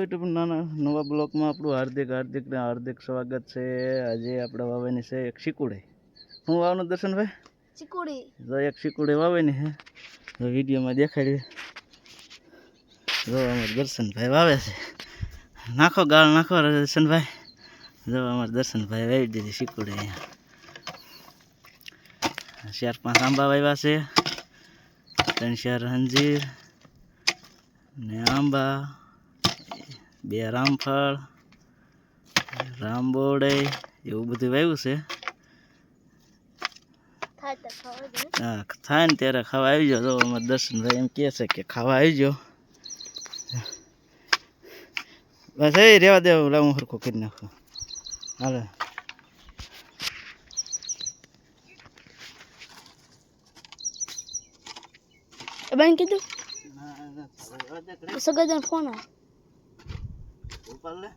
યુટ્યુબના નવા બ્લોગમાં આપણું હાર્દિક સ્વાગત છે। આજે આપણે વાવેની છે એક શીકુડી। હું વાવનું દર્શનભાઈ ચીકુડી જો એક શીકુડી વાવેની છે, તો વિડીયોમાં દેખાડ્યું। જો અમારે દર્શનભાઈ વાવે છે, નાખો ગાળ નાખો દર્શનભાઈ। જો અમારે દર્શનભાઈ વાવી દીધી શીકુડી। અહીંયા 4-5 આંબા વાવ્યા છે, 3-4 અંજીર ને આંબા, 2 રામફળ, રામબોડે એવું બધું વાવ્યું છે। હા, થાય ને ત્યારે ખાવા આવી જાઓ। જો અમારે દર્શનભાઈ એમ કહે છે કે ખાવા આવી જાઓ। બસ એ રહેવા દેવું, લાવું સરખું કરી નાખો હાલે। બેન કીધું સગા ફોન ઉપર લે